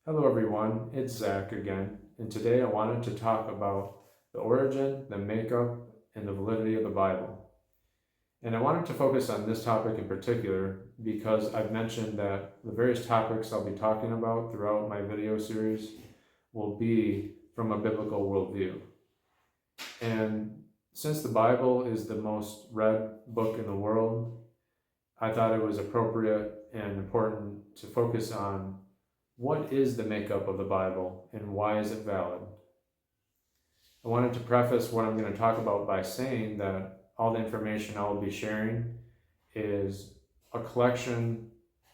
Hello everyone, it's Zach again, and today I wanted to talk about the origin, the makeup, and the validity of the Bible. And I wanted to focus on this topic in particular because I've mentioned that the various topics I'll be talking about throughout my video series will be from a biblical worldview. And since the Bible is the most read book in the world, I thought it was appropriate and important to focus on what is the makeup of the Bible and why is it valid? I wanted to preface what I'm going to talk about by saying that all the information I will be sharing is a collection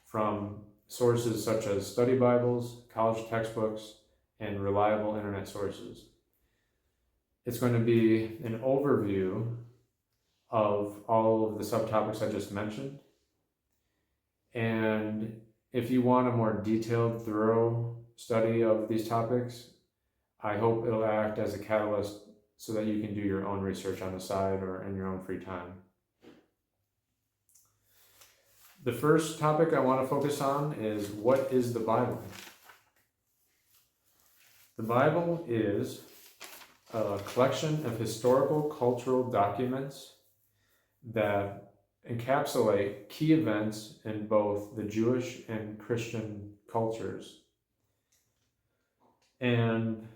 from sources such as study Bibles, college textbooks, and reliable internet sources. It's going to be an overview of all of the subtopics I just mentioned. And if you want a more detailed, thorough study of these topics, I hope it'll act as a catalyst so that you can do your own research on the side or in your own free time. The first topic I want to focus on is what is the Bible? The Bible is a collection of historical cultural documents that encapsulate key events in both the Jewish and Christian cultures. And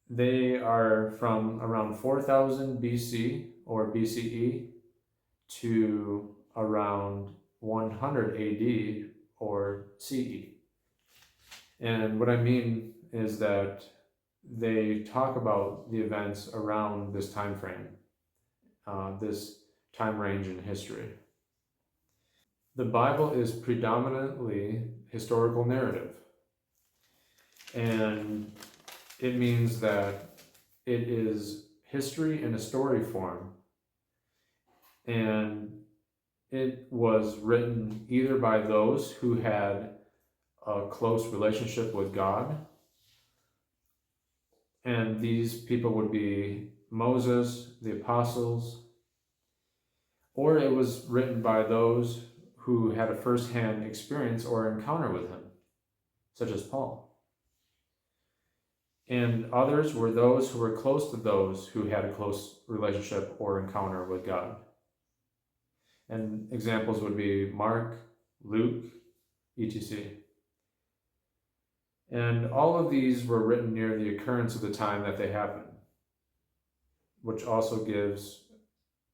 they are from around 4000 BC or BCE to around 100 AD or CE. And what I mean is that they talk about the events around this time frame, this time range in history. The Bible is predominantly historical narrative, and it means that it is history in a story form, and it was written either by those who had a close relationship with God, and these people would be Moses, the apostles, or it was written by those who had a first-hand experience or encounter with him, such as Paul. And others were those who were close to those who had a close relationship or encounter with God. And examples would be Mark, Luke, etc. And all of these were written near the occurrence of the time that they happened, which also gives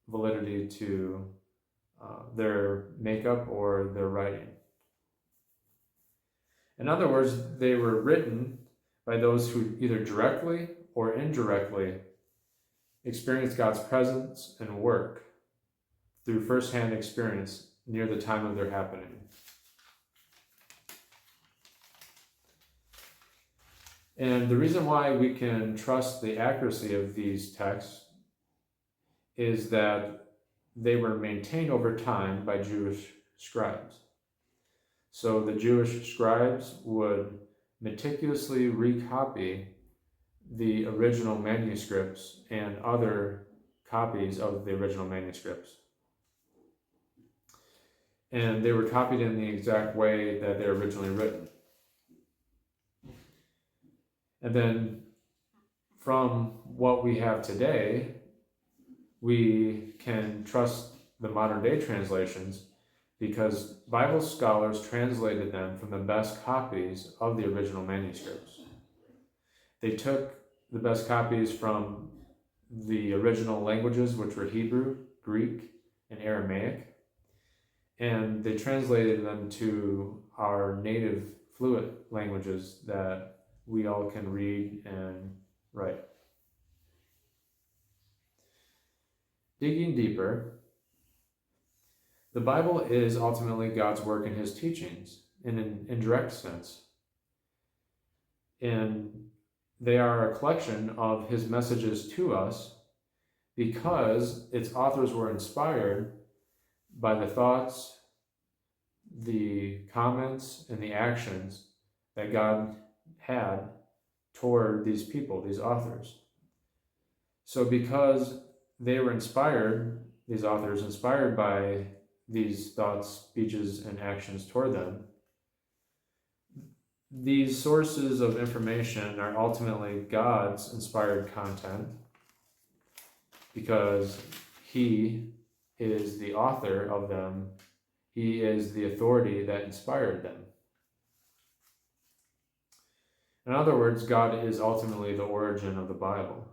validity to their makeup or their writing. In other words, they were written by those who either directly or indirectly experienced God's presence and work through first-hand experience near the time of their happening. And the reason why we can trust the accuracy of these texts is that they were maintained over time by Jewish scribes. So the Jewish scribes would meticulously recopy the original manuscripts and other copies of the original manuscripts. And they were copied in the exact way that they're originally written. And then from what we have today, we can trust the modern day translations because Bible scholars translated them from the best copies of the original manuscripts. They took the best copies from the original languages, which were Hebrew, Greek, and Aramaic, and they translated them to our native fluent languages that we all can read and write. Digging deeper, the Bible is ultimately God's work in his teachings in an indirect sense. And they are a collection of his messages to us because its authors were inspired by the thoughts, the comments, and the actions that God had toward these people, these authors. So because they were inspired, these authors inspired by these thoughts, speeches, and actions toward them, these sources of information are ultimately God's inspired content because He is the author of them. He is the authority that inspired them. In other words, God is ultimately the origin of the Bible,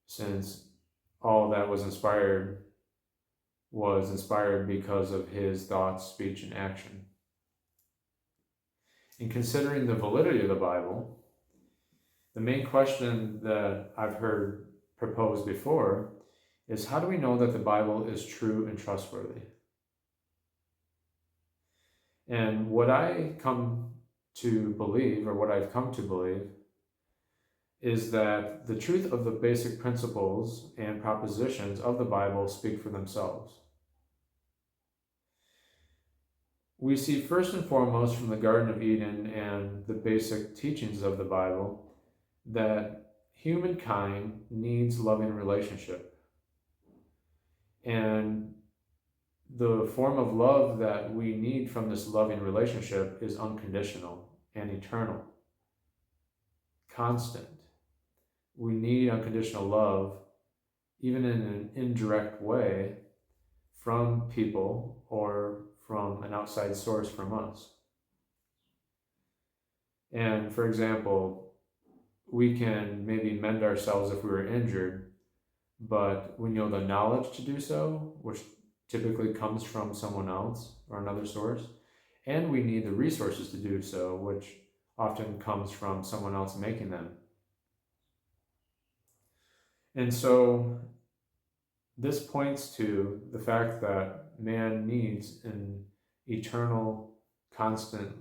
since all that was inspired because of His thoughts, speech, and action. In considering the validity of the Bible, the main question that I've heard proposed before is, how do we know that the Bible is true and trustworthy? And what I've come to believe is that the truth of the basic principles and propositions of the Bible speak for themselves. We see first and foremost from the Garden of Eden and the basic teachings of the Bible that humankind needs loving relationship. And the form of love that we need from this loving relationship is unconditional and eternal, constant. We need unconditional love, even in an indirect way, from people or from an outside source from us. And for example, we can maybe mend ourselves if we were injured, but we know the knowledge to do so, which typically comes from someone else or another source, and we need the resources to do so, which often comes from someone else making them. And so this points to the fact that man needs an eternal, constant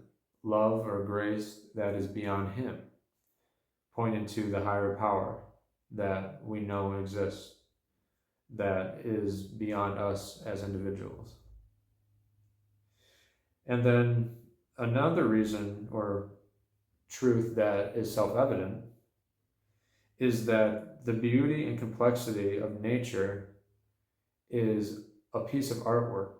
love or grace that is beyond him, pointing to the higher power that we know exists, that is beyond us as individuals. And then another reason or truth that is self-evident is that the beauty and complexity of nature is a piece of artwork.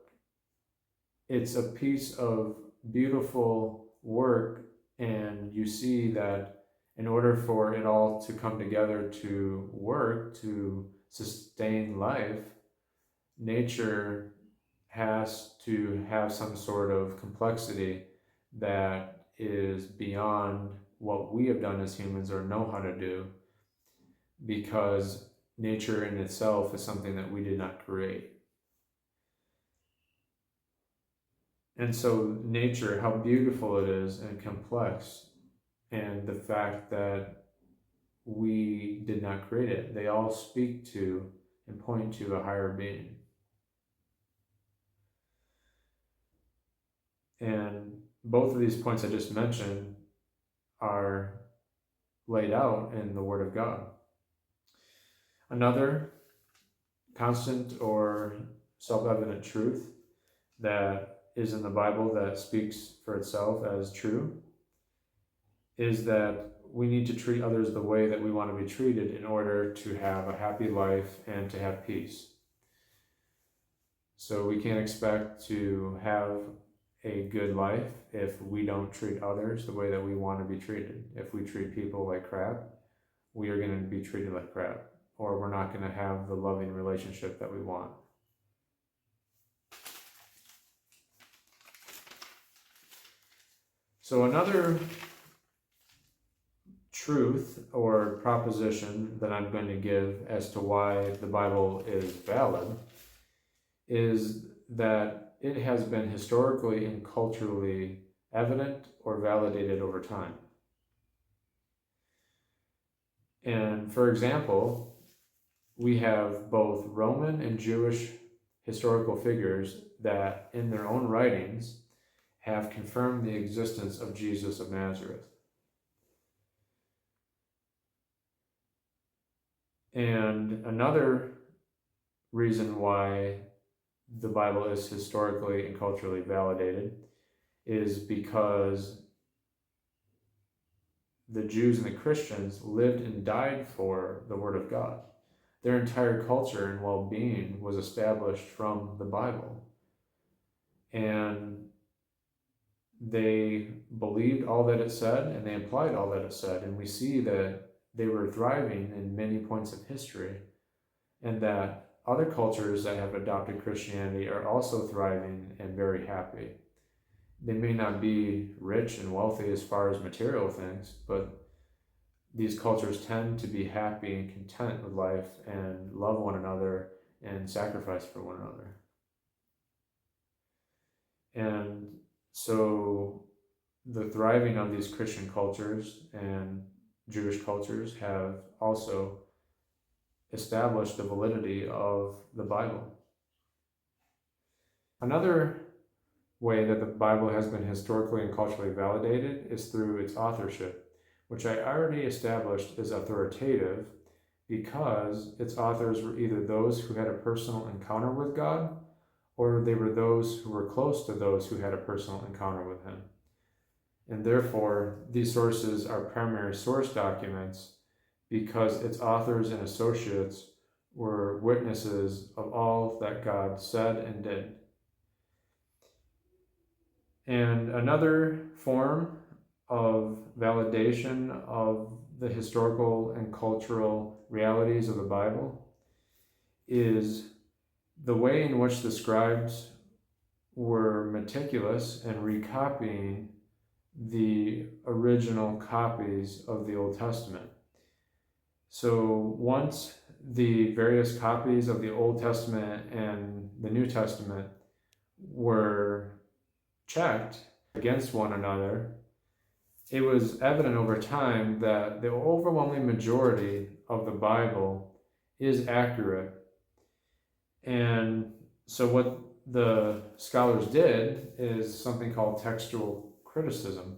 It's a piece of beautiful work, and you see that in order for it all to come together to work, to sustain life, nature has to have some sort of complexity that is beyond what we have done as humans or know how to do, because nature in itself is something that we did not create. And so nature, how beautiful it is and complex, and the fact that we did not create it, they all speak to and point to a higher being. And both of these points I just mentioned are laid out in the Word of God. Another constant or self-evident truth that is in the Bible that speaks for itself as true is that we need to treat others the way that we want to be treated in order to have a happy life and to have peace. So we can't expect to have a good life if we don't treat others the way that we want to be treated. If we treat people like crap, we are going to be treated like crap, or we're not going to have the loving relationship that we want. So another truth or proposition that I'm going to give as to why the Bible is valid is that it has been historically and culturally evident or validated over time. And for example, we have both Roman and Jewish historical figures that in their own writings have confirmed the existence of Jesus of Nazareth. And another reason why the Bible is historically and culturally validated is because the Jews and the Christians lived and died for the Word of God. Their entire culture and well-being was established from the Bible. And they believed all that it said and they applied all that it said. And we see that they were thriving in many points of history, and that other cultures that have adopted Christianity are also thriving and very happy. They may not be rich and wealthy as far as material things, but these cultures tend to be happy and content with life and love one another and sacrifice for one another. And so the thriving of these Christian cultures and Jewish cultures have also established the validity of the Bible. Another way that the Bible has been historically and culturally validated is through its authorship, which I already established is authoritative because its authors were either those who had a personal encounter with God, or they were those who were close to those who had a personal encounter with Him. And therefore, these sources are primary source documents because its authors and associates were witnesses of all that God said and did. And another form of validation of the historical and cultural realities of the Bible is the way in which the scribes were meticulous in recopying the original copies of the Old Testament. So once the various copies of the Old Testament and the New Testament were checked against one another, it was evident over time that the overwhelming majority of the Bible is accurate. And so what the scholars did is something called textual criticism.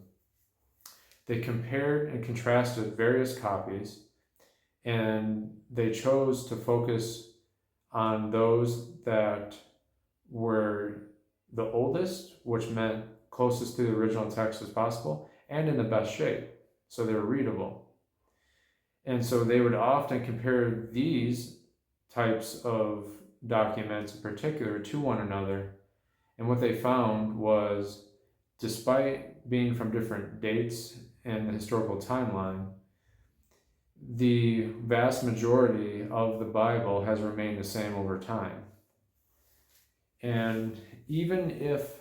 They compared and contrasted various copies, and they chose to focus on those that were the oldest, which meant closest to the original text as possible, and in the best shape, so they were readable. And so they would often compare these types of documents in particular to one another. And what they found was, despite being from different dates and the historical timeline, the vast majority of the Bible has remained the same over time. And even if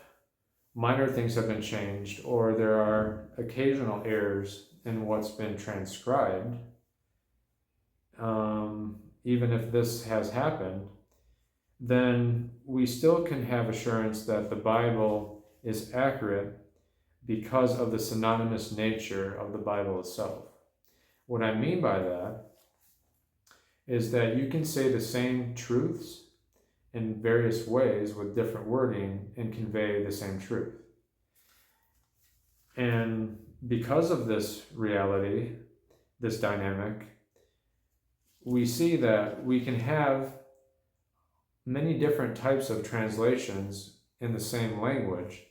minor things have been changed or there are occasional errors in what's been transcribed, even if this has happened, then we still can have assurance that the Bible is accurate because of the synonymous nature of the Bible itself. What I mean by that is that you can say the same truths in various ways with different wording and convey the same truth. And because of this reality, this dynamic, we see that we can have many different types of translations in the same language,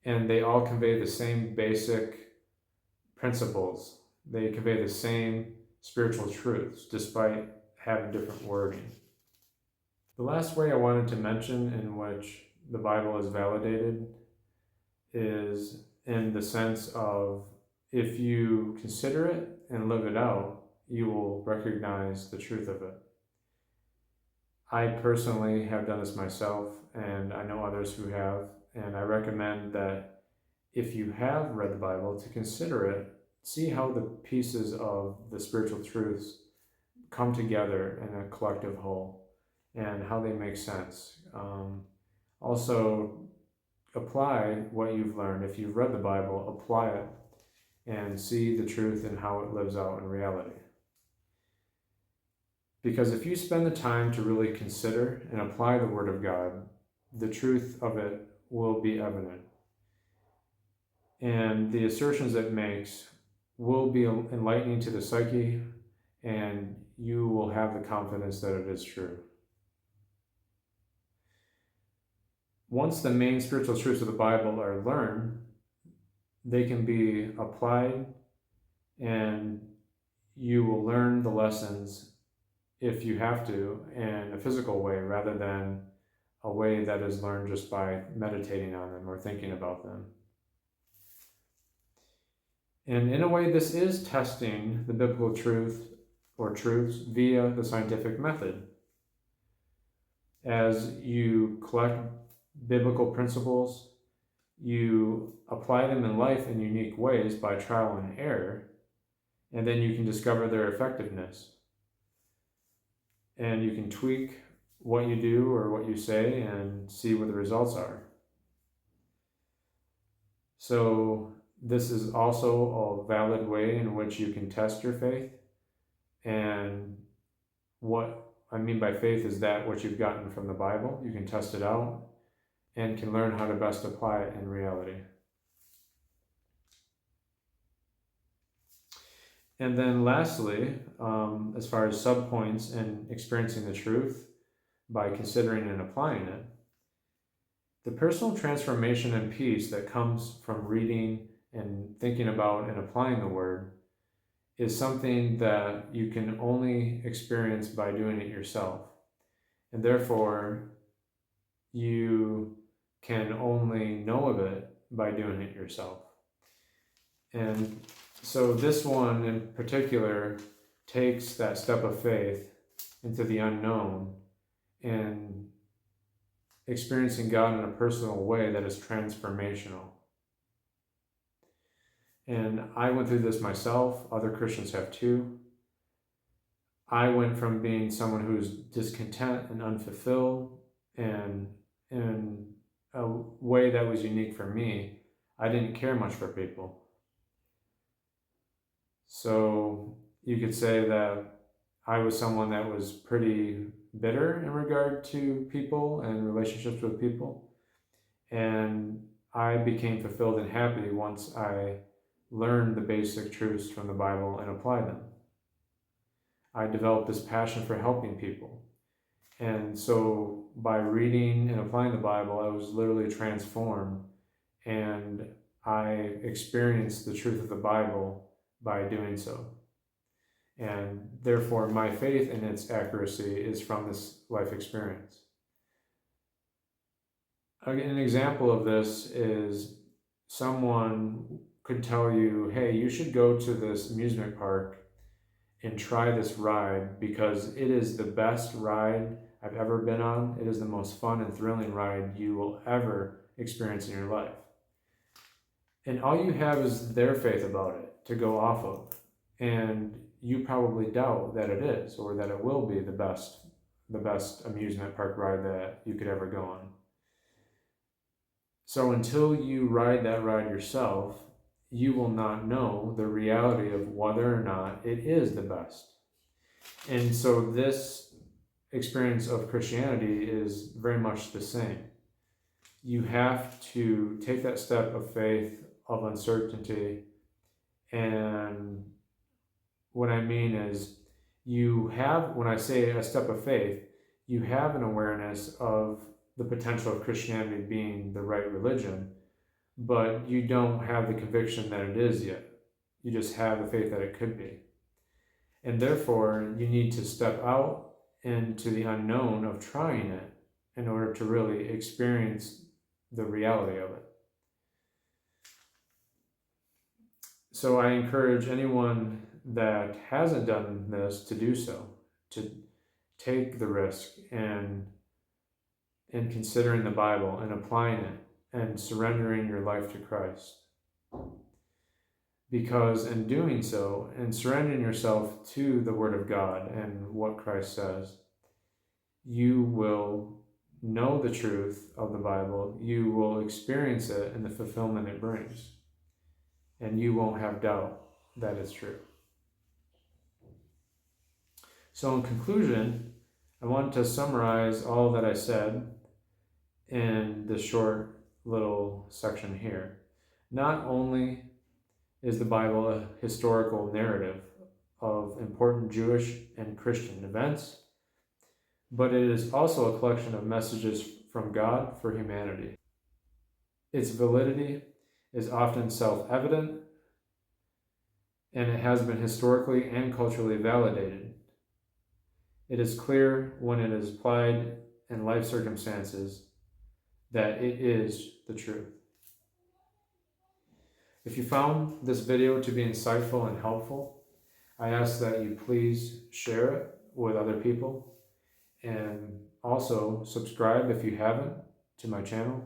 and they all convey the same basic principles. They convey the same spiritual truths despite having different wording. The last way I wanted to mention in which the Bible is validated is in the sense of, if you consider it and live it out, you will recognize the truth of it. I personally have done this myself, and I know others who have, and I recommend that if you have read the Bible, to consider it, see how the pieces of the spiritual truths come together in a collective whole and how they make sense. Also, apply what you've learned. If you've read the Bible, apply it and see the truth and how it lives out in reality. Because if you spend the time to really consider and apply the Word of God, the truth of it will be evident. And the assertions it makes will be enlightening to the psyche, and you will have the confidence that it is true. Once the main spiritual truths of the Bible are learned, they can be applied, and you will learn the lessons, if you have to, in a physical way rather than a way that is learned just by meditating on them or thinking about them. And in a way, this is testing the biblical truth or truths via the scientific method. As you collect biblical principles, you apply them in life in unique ways by trial and error, and then you can discover their effectiveness. And you can tweak what you do or what you say and see what the results are. So this is also a valid way in which you can test your faith. And what I mean by faith is that what you've gotten from the Bible. You can test it out and can learn how to best apply it in reality. And then lastly, as far as subpoints and experiencing the truth by considering and applying it, the personal transformation and peace that comes from reading and thinking about and applying the word is something that you can only experience by doing it yourself. And therefore, you can only know of it by doing it yourself. And so this one in particular takes that step of faith into the unknown and experiencing God in a personal way that is transformational. And I went through this myself. Other Christians have too. I went from being someone who's discontent and unfulfilled, and in a way that was unique for me, I didn't care much for people. So you could say that I was someone that was pretty bitter in regard to people and relationships with people. And I became fulfilled and happy once I learned the basic truths from the Bible and applied them. I developed this passion for helping people. And so by reading and applying the Bible, I was literally transformed, and I experienced the truth of the Bible by doing so. And therefore, my faith in its accuracy is from this life experience. An example of this is someone could tell you, hey, you should go to this amusement park and try this ride because it is the best ride I've ever been on. It is the most fun and thrilling ride you will ever experience in your life. And all you have is their faith about it to go off of. And you probably doubt that it is, or that it will be the best amusement park ride that you could ever go on. So until you ride that ride yourself, you will not know the reality of whether or not it is the best. And so this experience of Christianity is very much the same. You have to take that step of faith, of uncertainty, and what I mean is when I say a step of faith, you have an awareness of the potential of Christianity being the right religion, but you don't have the conviction that it is yet. You just have the faith that it could be. And therefore, you need to step out into the unknown of trying it in order to really experience the reality of it. So I encourage anyone that hasn't done this to do so, to take the risk and considering the Bible and applying it and surrendering your life to Christ. Because in doing so and surrendering yourself to the Word of God and what Christ says, you will know the truth of the Bible, you will experience it and the fulfillment it brings, and you won't have doubt that it's true. So in conclusion, I want to summarize all that I said in this short little section here. Not only is the Bible a historical narrative of important Jewish and Christian events, but it is also a collection of messages from God for humanity. Its validity is often self-evident, and it has been historically and culturally validated. It is clear when it is applied in life circumstances that it is the truth. If you found this video to be insightful and helpful, I ask that you please share it with other people, and also subscribe if you haven't to my channel.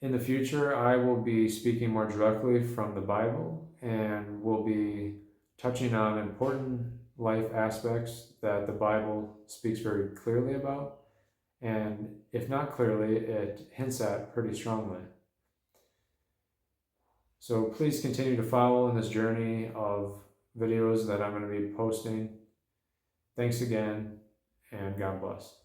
In the future, I will be speaking more directly from the Bible and will be touching on important life aspects that the Bible speaks very clearly about, and if not clearly, it hints at pretty strongly. So please continue to follow in this journey of videos that I'm going to be posting. Thanks again, and God bless.